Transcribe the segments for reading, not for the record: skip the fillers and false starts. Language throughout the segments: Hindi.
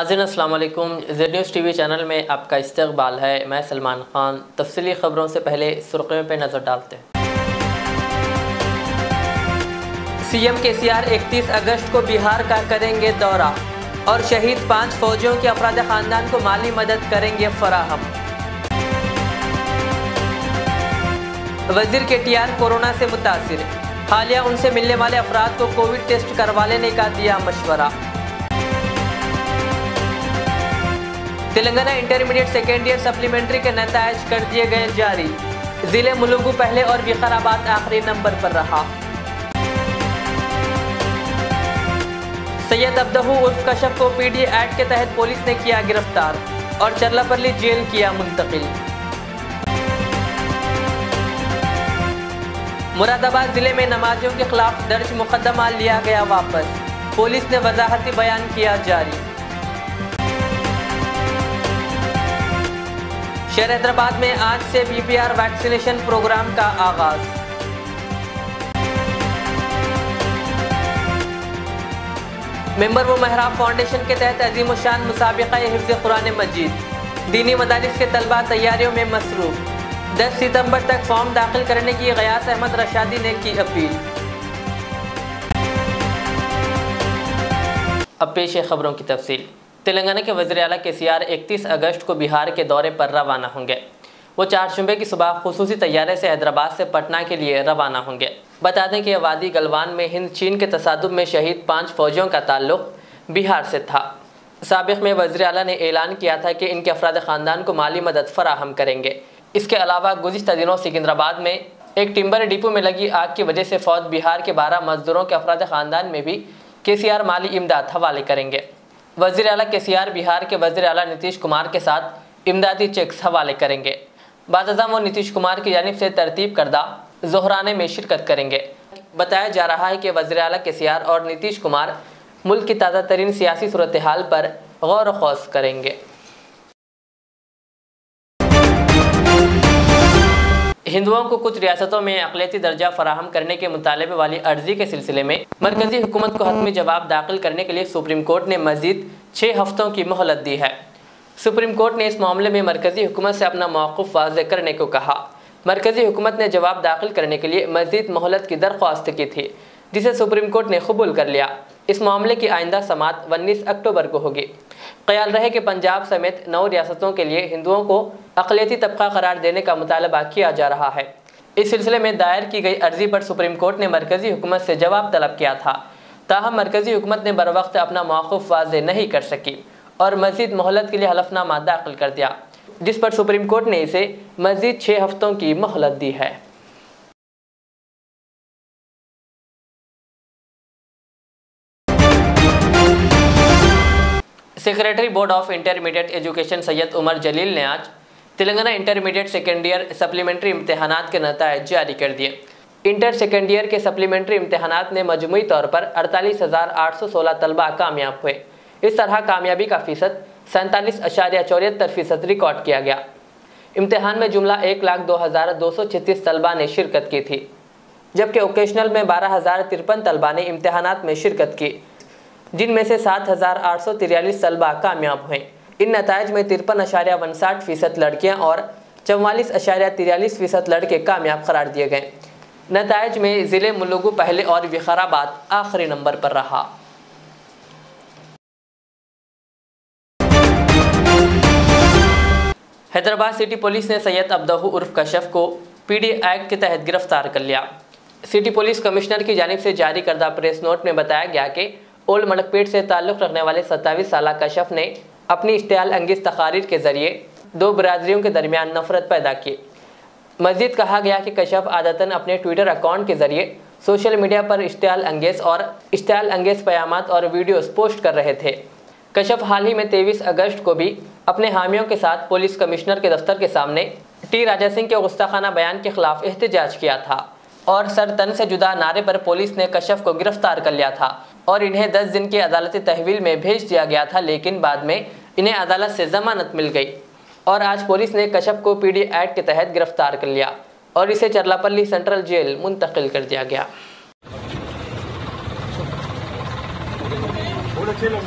नाज़रीन अस्सलाम वालेकुम। ज़ेड न्यूज़ टीवी चैनल में आपका इस्तकबाल है। मैं सलमान खान। तफसीली ख़बरों से पहले सुर्खियों पर नज़र डालते हैं। सीएम केसीआर 31 अगस्त को बिहार का करेंगे दौरा और शहीद 5 फौजियों के अफराद ख़ानदान को माली मदद करेंगे फराहम। वज़ीर केटीआर कोरोना से मुतासिर, हालिया उनसे मिलने वाले अफराद को कोविड टेस्ट करवा लेने का दिया मशवरा। Telangana intermediate second year supplementary के नतायज कर दिए गए जारी। जिले मुलुगु पहले और विकाराबाद आखिरी नंबर पर रहा। सैयद अब्दहू उर्फ कशफ को पीडी एक्ट के तहत पुलिस ने किया गिरफ्तार और चरलापल्ली जेल किया मुंतकिल। मुरादाबाद जिले में नमाजियों के खिलाफ दर्ज मुकदमा लिया गया वापस। पुलिस ने वजाहती बयान किया जारी। शहर हैदराबाद में आज से पीपीआर वैक्सीनेशन प्रोग्राम का आगाज। मेंबर व महराब फाउंडेशन के तहत अजीमुशान मुसाबिका हिफ्ज़ कुरान मजीद। दीनी मदारिस के तलबा तैयारियों में मसरूफ। 10 सितंबर तक फॉर्म दाखिल करने की गयास अहमद रशादी ने की अपील। अब पेश है खबरों की तफसील। तेलंगाना के वज़ीर आला केसीआर 31 अगस्त को बिहार के दौरे पर रवाना होंगे। वो 4 जुम्मे की सुबह खुसूसी तैयारे से हैदराबाद से पटना के लिए रवाना होंगे। बता दें कि वादी गलवान में हिंद चीन के तसादुम में शहीद 5 फौजियों का ताल्लुक बिहार से था। साबिक़ में वज़ीर आला ने ऐलान किया था कि इनके अफराद ख़ानदान को माली मदद फराहम करेंगे। इसके अलावा गुज़िश्ता दिनों सिकंदराबाद में एक टिम्बर डिपो में लगी आग की वजह से फौत बिहार के 12 मजदूरों के अफराद ख़ानदान में भी केसीआर माली इमदाद हवाले करेंगे। वज़ीर आला केसीआर बिहार के वज़ीर आला नीतीश कुमार के साथ इमदादी चेक्स हवाले करेंगे। बादशाह वो नीतीश कुमार की जानिब से तरतीब करदा ज़ोहराने में शिरकत करेंगे। बताया जा रहा है कि वज़ीर आला केसीआर और नीतीश कुमार मुल्क की ताज़ा तरीन सियासी सूरत हाल पर गौर व खौस करेंगे। हिंदुओं को कुछ रियासतों में अक़लियती दर्जा फराहम करने के मुतालबे वाली अर्जी के सिलसिले में मरकज़ी हुकूमत को हतमी जवाब दाखिल करने के लिए सुप्रीम कोर्ट ने मज़ीद 6 हफ्तों की मोहलत दी है। सुप्रीम कोर्ट ने इस मामले में मरकज़ी हुकूमत से अपना मौक़िफ़ वाज़ेह करने को कहा। मरकज़ी हुकूमत ने जवाब दाखिल करने के लिए मज़ीद मोहलत की दरख्वास्त की थी, जिसे सुप्रीम कोर्ट ने कबूल कर लिया। इस मामले की आइंदा समाअत 19 अक्टूबर को होगी। ख्याल रहे कि पंजाब समेत 9 रियासतों के लिए हिंदुओं को अक़लियती तबका करार देने का मुतालबा किया जा रहा है। इस सिलसिले में दायर की गई अर्जी पर सुप्रीम कोर्ट ने मरकज़ी हुकूमत से जवाब तलब किया था, ताहम मरकज़ी हुकूमत ने बर वक्त अपना मौक़िफ़ वाज़ेह नहीं कर सकी और मज़ीद मोहलत के लिए हलफनामा दाखिल कर दिया, जिस पर सुप्रीम कोर्ट ने इसे मज़ीद 6 हफ्तों की मोहलत दी है। Secretary board of intermediate education Syed Umar Jalil ने आज Telangana intermediate second year supplementary इम्तहानात के नतायज जारी कर दिए। इंटर सेकेंड ईयर के सप्लीमेंट्री इम्तहानात में मजमूई तौर पर 48,816 तलबा कामयाब हुए। इस तरह कामयाबी का फ़ीसद 47.74% रिकॉर्ड किया गया। इम्तहान में जुमला 1,02,236 तलबा ने शिरकत की थी, जबकि ओकेशनल में 12,053 तलबा ने इम्तहानात में शिरकत की, जिनमें से 7,843 तलबा कामयाब हुए। इन नतायज में 53.59% लड़कियां और 44.43% लड़के कामयाब करार दिए गए। नतायज में ज़िले मुलुगु पहले और विकाराबाद आखिरी नंबर पर रहा। हैदराबाद सिटी पुलिस ने सैयद अब्दहू उर्फ कशफ को पीडी एक्ट के तहत गिरफ्तार कर लिया। सिटी पुलिस कमिश्नर की जानिब से जारी करदा प्रेस नोट में बताया गया कि ओल्ड मलकपेट से ताल्लुक़ रखने वाले 27 साला कशफ ने अपनी इश्तियाल अंगेज़ तकारीर के ज़रिए 2 बरादरियों के दरमियान नफ़रत पैदा की। मज़ीद कहा गया कि कशफ आदतन अपने ट्विटर अकाउंट के ज़रिए सोशल मीडिया पर इश्तियाल अंगेज़ पयामात और वीडियोस पोस्ट कर रहे थे। कशफ हाल ही में 23 अगस्त को भी अपने हामियों के साथ पुलिस कमिश्नर के दफ्तर के सामने टी राजा सिंह के गुस्ताखाना बयान के खिलाफ एहतजाज किया था और सर तन से जुदा नारे पर पुलिस ने कशफ को गिरफ्तार कर लिया था और इन्हें 10 दिन की अदालती तहवील में भेज दिया गया था, लेकिन बाद में इन्हें अदालत से जमानत मिल गई और आज पुलिस ने कशफ को पीडी एक्ट के तहत गिरफ्तार कर लिया और इसे चरलापल्ली सेंट्रल जेल मुंतकिल कर दिया गया। बोलो चलो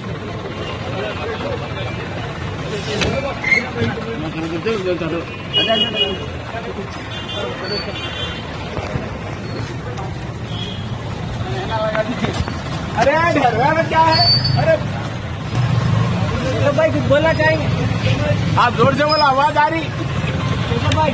अरे घर में क्या है? अरे भाई कुछ बोलना चाहेंगे? आप जोर से बोला, आवाज आ रही भाई।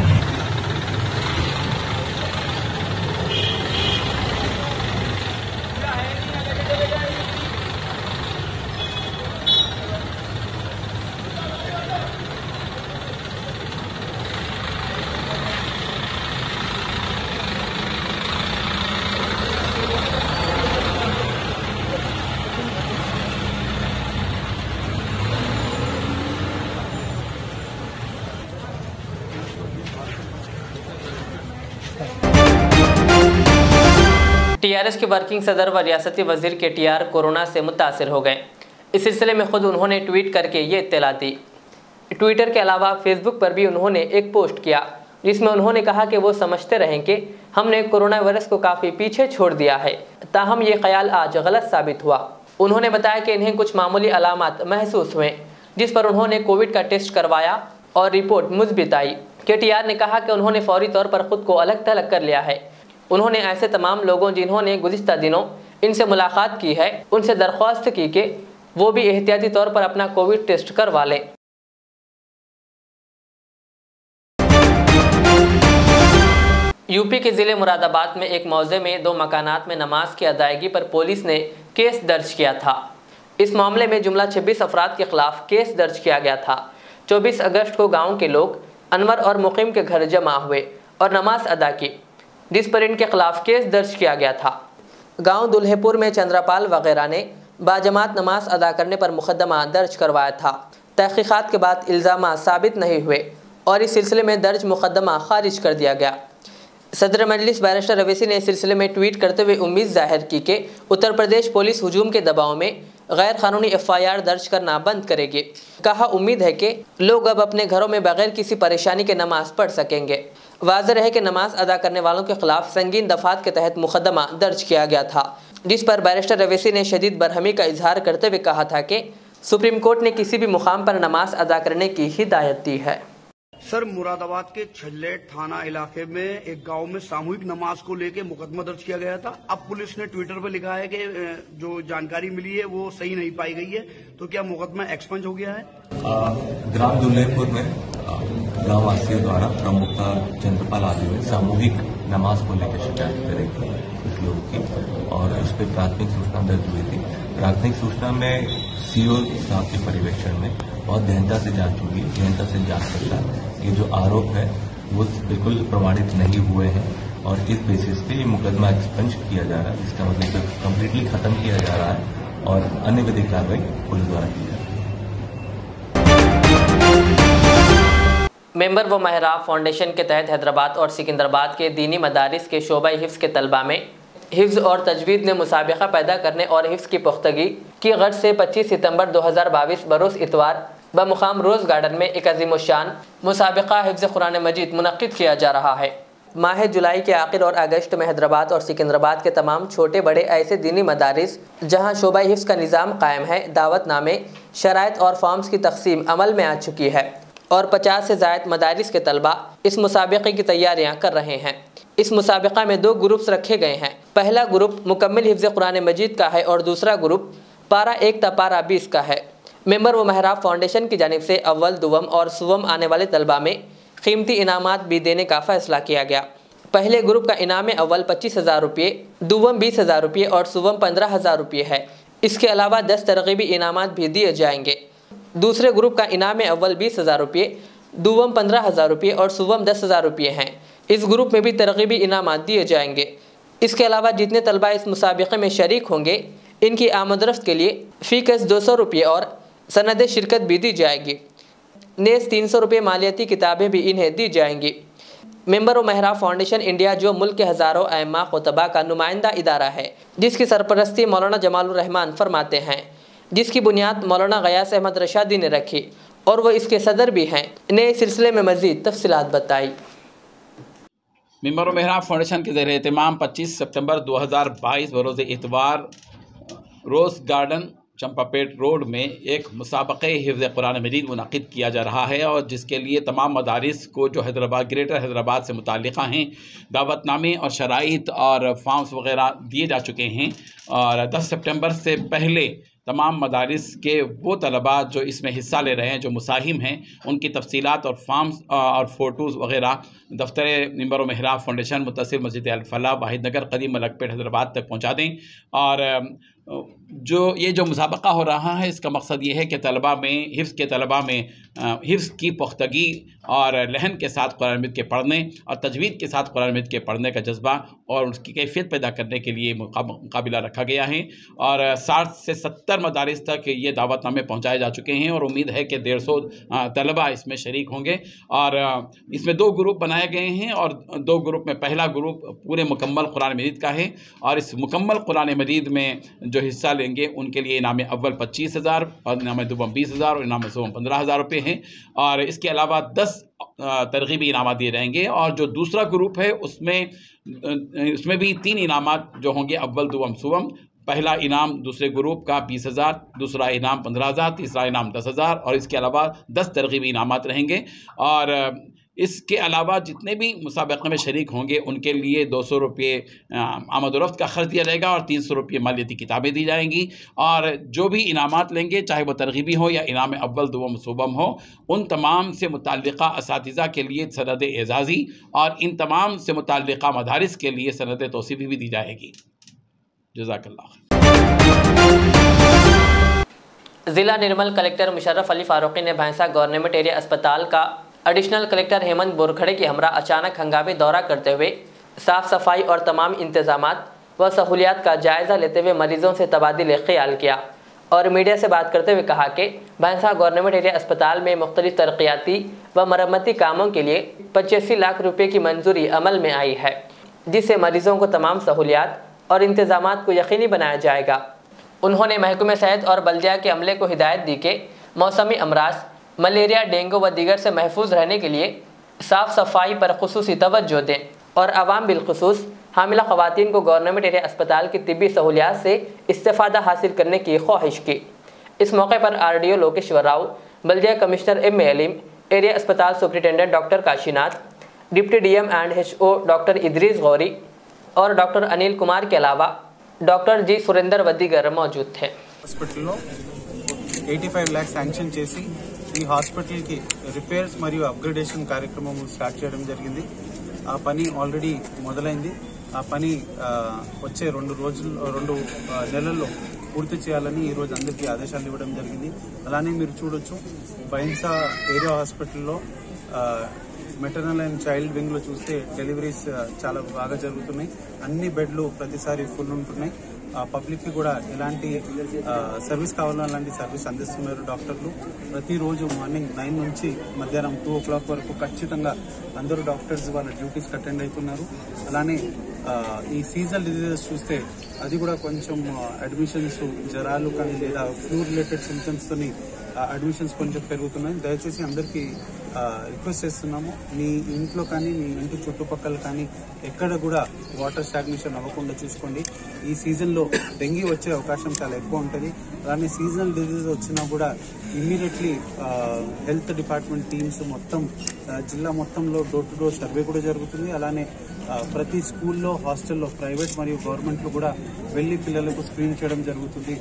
टीआरएस के वर्किंग सदर व रियासती वजीर KTR कोरोना से मुतासिर हो गए। इस सिलसिले में खुद उन्होंने ट्वीट करके ये इत्तला दी। ट्विटर के अलावा फेसबुक पर भी उन्होंने एक पोस्ट किया जिसमें उन्होंने कहा कि वो समझते रहें कि हमने कोरोना वायरस को काफ़ी पीछे छोड़ दिया है, ताहम ये ख्याल आज गलत साबित हुआ। उन्होंने बताया कि इन्हें कुछ मामूली अलामात महसूस हुए, जिस पर उन्होंने कोविड का टेस्ट करवाया और रिपोर्ट मुस्बित आई। KTR ने कहा कि उन्होंने फौरी तौर पर खुद को अलग थलग कर लिया है। उन्होंने ऐसे तमाम लोगों जिन्होंने गुज़िश्ता दिनों इनसे मुलाकात की है उनसे दरख्वास्त की कि वो भी एहतियाती तौर पर अपना कोविड टेस्ट करवा लें। यूपी के ज़िले मुरादाबाद में एक मौज़े में 2 मकानात में नमाज की अदायगी पर पुलिस ने केस दर्ज किया था। इस मामले में जुमला 26 अफराद के खिलाफ केस दर्ज किया गया था। 24 अगस्त को गाँव के लोग अनवर और मुकीम के घर जमा हुए और नमाज अदा की, जिस पर इनके खिलाफ केस दर्ज किया गया था। गांव दुल्हेपुर में चंद्रपाल वगैरह ने बाजमात नमाज अदा करने पर मुकदमा दर्ज करवाया था। तहकीकात के बाद इल्ज़ाम साबित नहीं हुए और इस सिलसिले में दर्ज मुकदमा खारिज कर दिया गया। सदर मजलिस बैरिस्टर रवैसी ने इस सिलसिले में ट्वीट करते हुए उम्मीद जाहिर की कि उत्तर प्रदेश पुलिस हुजूम के दबाव में गैर कानूनी FIR दर्ज करना बंद करेगी। कहा, उम्मीद है कि लोग अब अपने घरों में बगैर किसी परेशानी के नमाज पढ़ सकेंगे। वाज़ेह है कि नमाज अदा करने वालों के खिलाफ संगीन दफात के तहत मुकदमा दर्ज किया गया था, जिस पर बैरिस्टर रवैसी ने शदीद बरहमी का इजहार करते हुए कहा था कि सुप्रीम कोर्ट ने किसी भी मुकाम पर नमाज अदा करने की हिदायत दी है। सर, मुरादाबाद के छल्लेट थाना इलाके में एक गांव में सामूहिक नमाज को लेकर मुकदमा दर्ज किया गया था। अब पुलिस ने ट्विटर पर लिखा है कि जो जानकारी मिली है वो सही नहीं पाई गई है, तो क्या मुकदमा एक्सपंज हो गया है? ग्राम दुल्हेपुर में गांव वासियों द्वारा प्रमुखता चंद्रपाल आदि में सामूहिक नमाज को लेकर शिकायत करी थी कुछ लोगों की, और इस पर प्राथमिक सूचना दर्ज हुई थी। प्राथमिक सूचना में CO साहब के पर्यवेक्षण में बहुत गहनता से जांच हुई। गहनता से जांच पश्चात ये जो आरोप है वो बिल्कुल प्रमाणित नहीं हुए हैं और इस बेसिस पे ये मुकदमा एक्सपंज किया जा रहा है। इसका मतलब कम्प्लीटली खत्म किया जा रहा है और अन्य विधिक कार्रवाई पुलिस द्वारा की जा रही है। मेंबर व महराब फाउंडेशन के तहत हैदराबाद और सिकंदराबाद के दीनी मदारिस के शोबा हिफ्ज़ के तलबा में हिफ्ज़ और तजवीद ने मुसाबिका पैदा करने और हिफ्ज़ की पुख्तगी की गर्ज से 25 सितंबर 2022 बरोज़ इतवार बमुकाम रोज़ गार्डन में एक अज़ीमुश्शान मुसाबिका हिफ्ज़ कुरान मजीद मुनक़्क़िद किया जा रहा है। माह जुलाई के आखिर और अगस्त में हैदराबाद और सिकंदराबाद के तमाम छोटे बड़े ऐसे दीनी मदारिस जहाँ शोबा हिफ्ज़ का निज़ाम कायम है, दावतनामे, शराइत और फॉर्म्स की तकसीम अमल में आ चुकी है और 50 से ज़ायद मदारिस के तलबा इस मुसाबिक़े की तैयारियाँ कर रहे हैं। इस मुसाबिक़ा में 2 ग्रुप्स रखे गए हैं। पहला ग्रुप मुकम्मिल हिफ्ज़ कुरान मजीद का है और दूसरा ग्रुप पारा 1 ता पारा 20 का है। मेंबर व महराब फाउंडेशन की जानिब से अव्वल, दुवम और सुवम आने वाले तलबा में कीमती इनामात भी देने का फ़ैसला किया गया। पहले ग्रुप का इनाम अव्वल 25,000 रुपये, दुवम 20,000 रुपये और सुवम 15,000 रुपये है। इसके अलावा 10 तरगीबी इनामात भी दिए जाएंगे। दूसरे ग्रुप का इनाम अव्वल 20,000 रुपये, दुवम 15,000 रुपये और सुवम 10,000 रुपये हैं। इस ग्रुप में भी तरगीबी इनामात दिए जाएंगे। इसके अलावा जितने तलबा इस मुसाबिक़े में शरीक होंगे इनकी आमदरफ्त के लिए फ़ीस 200 रुपये और सनद शिरकत भी दी जाएगी। नेज़ 300 रुपये मालियाती किताबें भी इन्हें दी जाएंगी। मेंबर व महराब फाउंडेशन इंडिया जो मुल्क के हज़ारों अइम्मा खुतबा का नुमाइंदा इदारा है, जिसकी सरपरस्ती मौलाना जमालुर रहमान फरमाते हैं, जिसकी बुनियाद मौलाना गयास अहमद रशादी ने रखी और वो इसके सदर भी हैं, ने इस सिलसिले में मज़ीद तफसीलात बताई। मेंबर व महराब फाउंडेशन के ज़रिए एहतमाम 25 सितंबर 2022 बरोज़ इतवार रोज़ गार्डन चंपापेट रोड में एक मुसाबक़े हिफ्ज़ कुरान मजीद मुनक़िद किया जा रहा है और जिसके लिए तमाम मदारिस को जो हैदराबाद ग्रेटर हैदराबाद से मुताल्लिक़ा हैं दावतनामे और शराइत और फॉर्म्स वग़ैरह दिए जा चुके हैं। और 10 सितंबर से पहले तमाम मदारिस के वो तलबा जो इसमें हिस्सा ले रहे हैं, जो मुसाहिम हैं, उनकी तफसीलात और फॉर्म्स और फ़ोटोज़ वग़ैरह दफ्तर मिंबर व मेहराब फाउंडेशन मुत्तसिल मस्जिद अल फलाह वाहिद नगर कदीम मलकपेट हैदराबाद तक पहुँचा दें। और जो मुसाबका हो रहा है इसका मकसद ये है कि तलबा में तलबा में हिफ्ज़ की पुख्तगी और लहन के साथ कुरान मजीद के पढ़ने और तजवीद के साथ कुरान मजीद के पढ़ने का जज्बा और उसकी कैफियत पैदा करने के लिए मुकाबला रखा गया है। और 60 से 70 मदारिस तक ये दावतनामे पहुँचाए जा चुके हैं और उम्मीद है कि 150 तलबा इसमें शरीक होंगे। और इसमें 2 ग्रुप बनाए गए हैं और 2 ग्रुप में पहला ग्रुप पूरे मुकम्मल कुरान मजीद का है और इस मुकम्मल कुरान मजीद में जो हिस्सा लेंगे उनके लिए इनाम अव्वल 25,000 और इनाम दुबम 20,000 और इनाम सुबम 15,000 रुपये हैं। और इसके अलावा 10 तरगीबी इनाम दिए जाएंगे। और जो दूसरा ग्रुप है उसमें भी 3 इनामात जो होंगे अव्वल दुबम सुबम। पहला इनाम दूसरे ग्रुप का 20,000, दूसरा इनाम 15,000, तीसरा इनाम 10,000 और इसके अलावा 10 तरगीबी इनामात रहेंगे। और इसके अलावा जितने भी मुसाबक़े में शरीक होंगे उनके लिए 200 रुपये आमद-ओ-रफ्त का ख़र्च दिया जाएगा और 300 रुपये मालियती किताबें दी जाएंगी। और जो भी इनामात लेंगे, चाहे वह तरगीबी हो या इनाम अव्वल दुबम सुबम हो, उन तमाम से मुताल्लिक़ा असातिज़ा के लिए सनद एज़ाज़ी और इन तमाम से मुताल्लिक़ा मदारिस के लिए सनद तौसीफ़ी भी दी जाएगी। जज़ाकल्लाह। ज़िला निर्मल कलेक्टर मुशर्रफ अली फारूकी ने भैंसा गवर्नमेंट एरिया अस्पताल का एडिशनल कलेक्टर हेमंत बोरखड़े की हमरा अचानक हंगामी दौरा करते हुए साफ़ सफाई और तमाम इंतजामात व सहूलियात का जायज़ा लेते हुए मरीज़ों से तबादिल ख्याल किया और मीडिया से बात करते हुए कहा कि भैंसा गवर्नमेंट एरिया अस्पताल में मुख्तलिफ तरक्याती व मरम्मती कामों के लिए 85 लाख रुपये की मंजूरी अमल में आई है, जिससे मरीज़ों को तमाम सहूलियात और इंतजामात को यकीनी बनाया जाएगा। उन्होंने महकमे सेहत और बल्दिया के अमले को हिदायत दी कि मौसमी अमराज, मलेरिया, डेंगू व दीगर से महफूज रहने के लिए साफ़ सफाई पर खुसूसी तवज्जो दें और आवाम बिलखुसूस हामिला ख़वातीन को गवर्नमेंट एरिया अस्पताल की तिब्बी सहूलियात से इस्तेफ़ादा हासिल करने की ख्वाहिश की। इस मौके पर RDO लोकेश्वर राव, बल्दिया कमिश्नर M.A. अलीम, एरिया अस्पताल superintendent doctor Kashinath, deputy DM and HO doctor Idris Gauri और डॉक्टर अनिल कुमार के अलावा डॉक्टर G. सुरेंदर व दीगर मौजूद थे। హాస్పిటల్లో 85 लाख శాంక్షన్ చేసి ఈ హాస్పిటల్కి రిపేర్స్ మరియు అప్గ్రేడేషన్ కార్యక్రమం స్టార్ట్ చేయడం జరిగింది। ఆ పని ఆల్రెడీ మొదలైంది। ఆ పని వచ్చే 2 నెలల్లో పూర్తి చేయాలని ఈ రోజు అందరికీ ఆదేశాలు ఇవ్వడం జరిగింది। అలానే మీరు చూడొచ్చు బైన్సా ఏరియా హాస్పిటల్లో మెటర్నల్ అండ్ చైల్డ్ వింగ్ లో చూస్తే డెలివరీస్ చాలా బాగా జరుగుతున్నాయి। అన్ని బెడ్లు ప్రతిసారి ఫుల్ ఉంటున్నాయి। పబ్లిక్ కి కూడా ఎలాంటి సర్వీస్ కావాలో అలాంటి సర్వీస్ అందిస్తున్నారు డాక్టర్లు। ప్రతిరోజు మార్నింగ్ 9 నుంచి మధ్యాహ్నం 2 o'clock వరకు ఖచ్చితంగా అందరూ డాక్టర్స్ వాళ్ళ డ్యూటీస్ అటెండ్ అవుతున్నారు। అలానే ఈ సీజనల్ డిజీజెస్ చూస్తే అది కూడా కొంచెం అడ్మిషన్స్, జ్వరాలు కానీ లేదా ఫ్లూ రిలేటెడ్ సింప్టమ్స్ తోని అడ్మిషన్స్ కొంచెం పెరుగుతున్నాయి। దయచేసి అందరికీ రిక్వెస్ట్ చేస్తున్నాము, మీ ఇంట్లో కానీ మీ ఇంటి చుట్టుపక్కల కానీ ఎక్కడ కూడా వాటర్ స్టాగ్నేషన్ అవ్వకుండా చూసుకోండి। ఈ సీజన్లో డెంగీ వచ్చే అవకాశం చాలా ఎక్కువ ఉంటుంది। అలానే సీజనల్ డిజీజ్ వచ్చినా కూడా ఇమ్మీడియట్లీ హెల్త్ డిపార్ట్మెంట్ టీమ్స్ మొత్తం జిల్లా మొత్తంలో డోర్ టు డోర్ సర్వే కూడా జరుగుతుంది। అలానే ప్రతి స్కూల్లో, హాస్టల్లో, ప్రైవేట్ మరియు గవర్నమెంట్లో కూడా వెళ్లి పిల్లలకు స్క్రీన్ చేయడం జరుగుతుంది।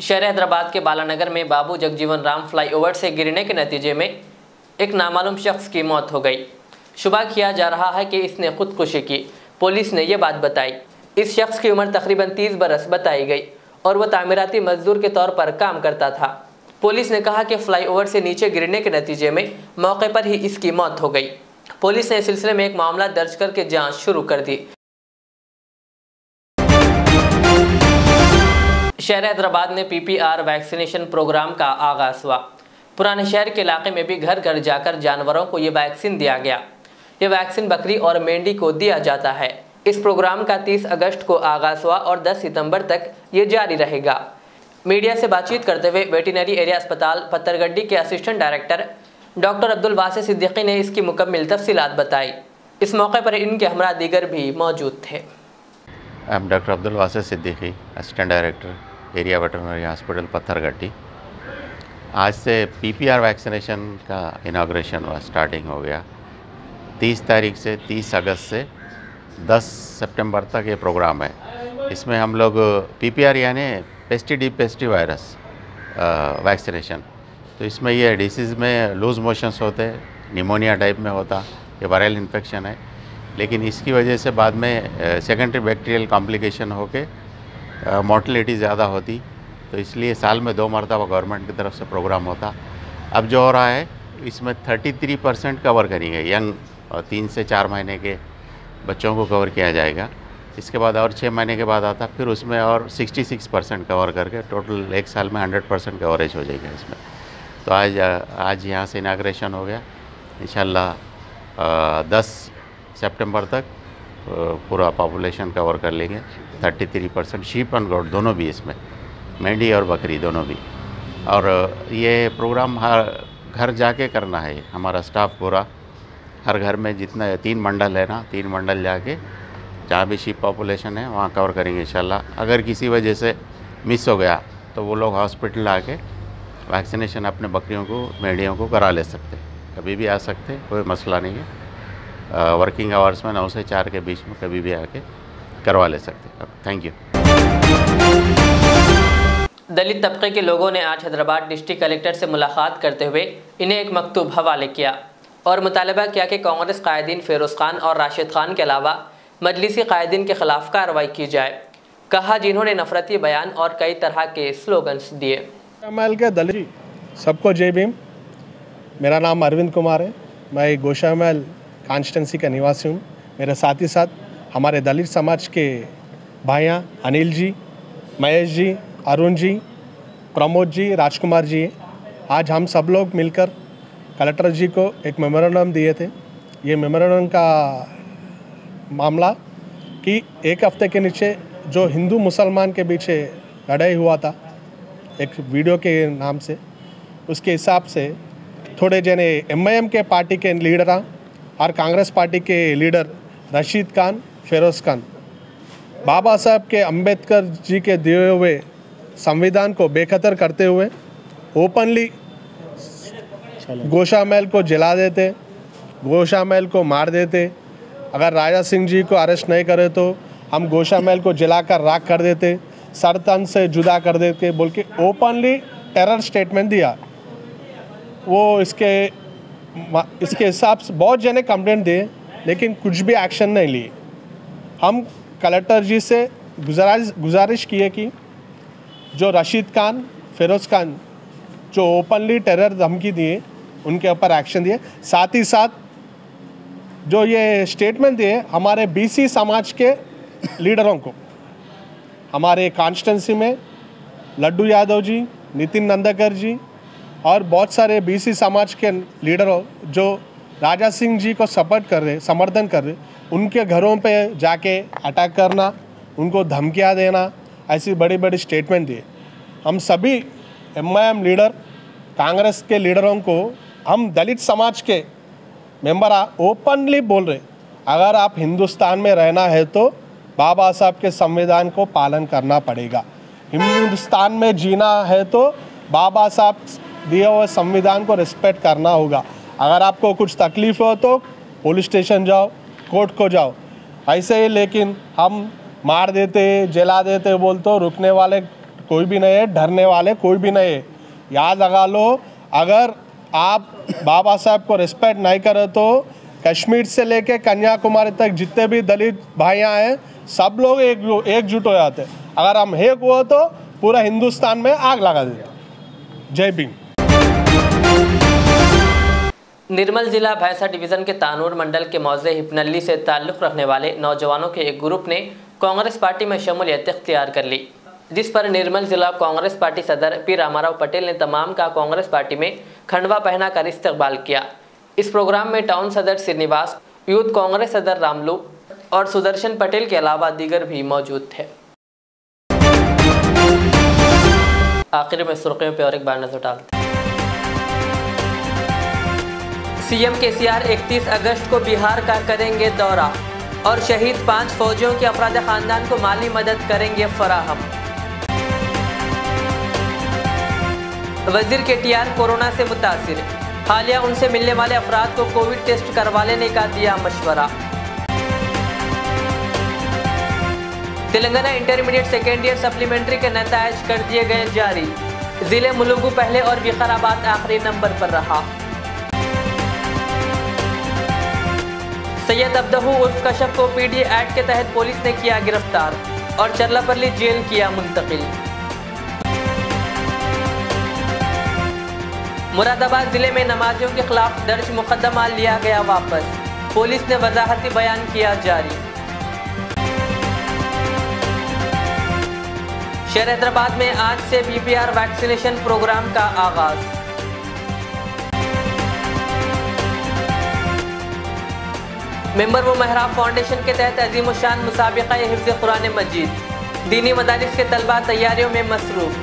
शहर हैदराबाद के बालानगर में बाबू जगजीवन राम फ्लाईओवर से गिरने के नतीजे में एक नामालूम शख्स की मौत हो गई। शुबा किया जा रहा है कि इसने खुदकुशी की। पुलिस ने यह बात बताई। इस शख्स की उम्र तकरीबन 30 बरस बताई गई और वह तामीराती मजदूर के तौर पर काम करता था। पुलिस ने कहा कि फ्लाईओवर से नीचे गिरने के नतीजे में मौके पर ही इसकी मौत हो गई। पुलिस ने इस सिलसिले में एक मामला दर्ज करके जाँच शुरू कर दी। शहर हैदराबाद में PPR वैक्सीनेशन प्रोग्राम का आगाज़ हुआ। पुराने शहर के इलाके में भी घर घर जाकर जानवरों को ये वैक्सीन दिया गया। ये वैक्सीन बकरी और मेंढी को दिया जाता है। इस प्रोग्राम का 30 अगस्त को आगाज़ हुआ और 10 सितंबर तक ये जारी रहेगा। मीडिया से बातचीत करते हुए वेटरनरी एरिया अस्पताल पत्थरगड्डी के assistant director doctor Abdul वासित Siddiqui ने इसकी मुकम्मल तफसीलात बताई। इस मौके पर इनके हमरा दीगर भी मौजूद थे। I am doctor Abdul Wasid Siddiqui, assistant director area veterinary hospital Patthargatti. आज से PPR वैक्सीनेशन का इनाग्रेशन हुआ, स्टार्टिंग हो गया। 30 तारीख से 30 अगस्त से 10 सितंबर तक ये प्रोग्राम है। इसमें हम लोग PPR यानी पेस्टिडी वायरस वैक्सीनेशन, तो इसमें ये डिसीज़ में लूज मोशंस होते, निमोनिया टाइप में होता, ये वायरल इन्फेक्शन है, लेकिन इसकी वजह से बाद में सेकेंडरी बैक्टीरियल कॉम्प्लिकेशन होके मोर्टलिटी ज़्यादा होती, तो इसलिए साल में 2 मरतबा गवर्नमेंट की तरफ से प्रोग्राम होता। अब जो हो रहा है इसमें 33% कवर करेंगे, यंग 3 से 4 महीने के बच्चों को कवर किया जाएगा। इसके बाद और 6 महीने के बाद आता, फिर उसमें और 66% कवर करके टोटल 1 साल में 100% कवरेज हो जाएगा इसमें। तो आज यहाँ से इनाग्रेशन हो गया। इंशाल्लाह 10 सितंबर तक पूरा पॉपुलेशन कवर कर लेंगे। 33% शीप एंड गोट दोनों भी, इसमें मेंढी और बकरी दोनों भी। और ये प्रोग्राम हर घर जाके करना है। हमारा स्टाफ पूरा हर घर में जितना 3 मंडल है ना, 3 मंडल जाके जहाँ भी शीप पॉपुलेशन है वहाँ कवर करेंगे इंशाल्लाह। अगर किसी वजह से मिस हो गया तो वो लोग हॉस्पिटल आके वैक्सीनेशन अपने बकरियों को, मेंढियों को करा ले सकते, कभी भी आ सकते, कोई मसला नहीं है। वर्किंग आवर्स में 9 से 4 के बीच में कभी भी आके करवा ले सकते। Thank you. दलित तबके के लोगों ने आज हैदराबाद डिस्ट्रिक्ट कलेक्टर से मुलाकात करते हुए इन्हें एक मकतूब हवाले किया और मुतालबा किया कि कांग्रेस कायदीन फिरोज़ खान और राशिद खान के अलावा मजलिसी कायदीन के ख़िलाफ़ कार्रवाई की जाए। कहा जिन्होंने नफरती बयान और कई तरह के स्लोगन्स दिए। गोशामहल के दलित सबको जय भीम। मेरा नाम अरविंद कुमार है, मैं गोशामहल कॉन्स्टिट्यूंसी का निवासी हूँ। मेरे साथ ही साथ हमारे दलित समाज के भाइयाँ अनिल जी, महेश जी, अरुण जी, प्रमोद जी, राजकुमार जी, आज हम सब लोग मिलकर कलेक्टर जी को एक मेमोरेंडम दिए थे। ये मेमोरेंडम का मामला कि एक हफ्ते के नीचे जो हिंदू मुसलमान के पीछे लड़ाई हुआ था एक वीडियो के नाम से, उसके हिसाब से थोड़े जने MIM के पार्टी के लीडर और कांग्रेस पार्टी के लीडर रशीद खान, फिरोज़ खान बाबा साहब के अंबेडकर जी के दिए हुए संविधान को बेखतर करते हुए ओपनली गोशामहल को जला देते, गोशामहल को मार देते। अगर राजा सिंह जी को अरेस्ट नहीं करे तो हम गोशामहल को जलाकर राख कर देते, सर तन से जुदा कर देते बोल के ओपनली टेरर स्टेटमेंट दिया। वो इसके हिसाब से बहुत जने कंप्लेंट दिए, लेकिन कुछ भी एक्शन नहीं लिए। हम कलेक्टर जी से गुजारिश किए कि जो रशीद खान, फिरोज़ खान जो ओपनली टेरर धमकी दिए उनके ऊपर एक्शन दिए। साथ ही साथ जो ये स्टेटमेंट दिए हमारे BC समाज के लीडरों को, हमारे कॉन्स्टिट्यूंसी में लड्डू यादव जी, नितिन नंदकर जी और बहुत सारे BC समाज के लीडरों जो राजा सिंह जी को समर्थन कर रहे, उनके घरों पे जाके अटैक करना, उनको धमकियां देना, ऐसी बड़ी बड़ी स्टेटमेंट दिए। हम सभी MIM लीडर, कांग्रेस के लीडरों को हम दलित समाज के मेंबर ओपनली बोल रहे, अगर आप हिंदुस्तान में रहना है तो बाबा साहब के संविधान को पालन करना पड़ेगा। हिंदुस्तान में जीना है तो बाबा साहब दिए हुए संविधान को रिस्पेक्ट करना होगा। अगर आपको कुछ तकलीफ हो तो पुलिस स्टेशन जाओ, कोर्ट को जाओ, ऐसे ही। लेकिन हम मार देते, जला देते बोल तो रुकने वाले कोई भी नहीं है, डरने वाले कोई भी नहीं है। याद लगा लो, अगर आप बाबा साहब को रिस्पेक्ट नहीं करें तो कश्मीर से लेके कन्याकुमारी तक जितने भी दलित भाइयाँ हैं सब लोग एकजुट हो जाते। अगर हम एक हुआ तो पूरा हिंदुस्तान में आग लगा देते। जय भीम। निर्मल जिला भैंसा डिवीज़न के तानूर मंडल के मौजे हिपनल्ली से ताल्लुक़ रखने वाले नौजवानों के एक ग्रुप ने कांग्रेस पार्टी में शमूलियत इख्तियार कर ली, जिस पर निर्मल जिला कांग्रेस पार्टी सदर पी रामाराव पटेल ने तमाम का कांग्रेस पार्टी में खंडवा पहनाकर इस्तकबाल किया। इस प्रोग्राम में टाउन सदर श्रीनिवास, यूथ कांग्रेस सदर रामलू और सुदर्शन पटेल के अलावा दीगर भी मौजूद थे। आखिर में सुर्खियों पर और एक बार नजर डालते हैं। CM KCR 31 अगस्त को बिहार का करेंगे दौरा। और शहीद 5 फौजियों के अफराद खानदान को माली मदद करेंगे फराहम। वजीर KTR कोरोना से मुतासिर, हालिया उनसे मिलने वाले अफराद को कोविड टेस्ट करवा लेने का दिया मशवरा। Telangana intermediate second year supplementary के नतायज कर दिए गए जारी, जिले मुलुगु पहले और विकाराबाद आखिरी नंबर पर रहा। सैयद अब्दहू उर्फ कशफ को PD एक्ट के तहत पुलिस ने किया गिरफ्तार और चरलापल्ली जेल किया मुंतकिल। मुरादाबाद जिले में नमाजियों के खिलाफ दर्ज मुकदमा लिया गया वापस, पुलिस ने वजाहती बयान किया जारी। शहर हैदराबाद में आज से PPR वैक्सीनेशन प्रोग्राम का आगाज। मेंबर व महराब फाउंडेशन के तहत अजीम शान मुसाबिका हिफ्ज़ कुरान मजीद, दीनी मदारिस के तलबा तैयारियों में मसरूफ।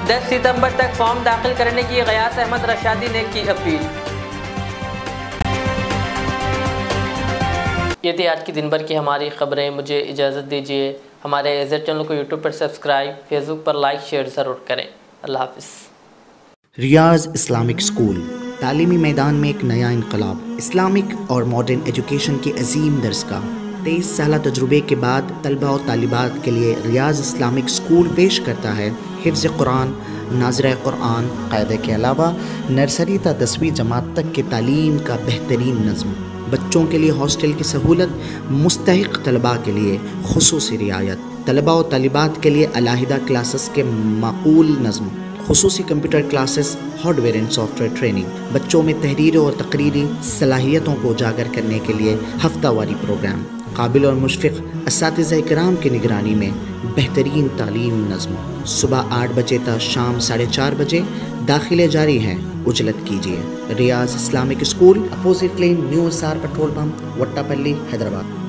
10 सितंबर तक फॉर्म दाखिल करने की गयास अहमद रशादी ने की अपील। ये थी आज की दिन भर की हमारी खबरें। मुझे इजाज़त दीजिए। हमारे एजेड चैनल को यूट्यूब पर सब्सक्राइब, फेसबुक पर लाइक शेयर ज़रूर करें। अल्लाह हाफ़िज़। रियाज इस्लामिक स्कूल, तालीमी मैदान में एक नया इनकलाब। इस्लामिक और मॉडर्न एजुकेशन की अजीम दरसगाह। 23 साल तजुर्बे के बाद तलबा और तालिबात के लिए रियाज इस्लामिक स्कूल पेश करता है हिफ्ज़ कुरान, नाज़िरा कुरान, क़ायदे के अलावा नर्सरी ता 10वीं जमात तक के तालीम का बेहतरीन नज़्म। बच्चों के लिए हॉस्टल की सहूलत, मुस्तहिक़ तलबा के लिए खुसूसी रियायत, तलबा और तालिबात के लिए अलहदा क्लासेस के माकूल नज़्म, खुसूसी computer classes, hardware and software training. बच्चों में तहरीरी और तकरीरी सलाहियतों को उजागर करने के लिए हफ्तावारी प्रोग्राम। काबिल और मुशफ़िक़ असातिज़ा इकराम की निगरानी में बेहतरीन तालीम नज़्म। सुबह 8 बजे तक शाम 4:30 बजे दाखिले जारी हैं, उजलत कीजिए। Riyaz Islamic school, opposite lane, new SR petrol pump, Wattepally, Hyderabad.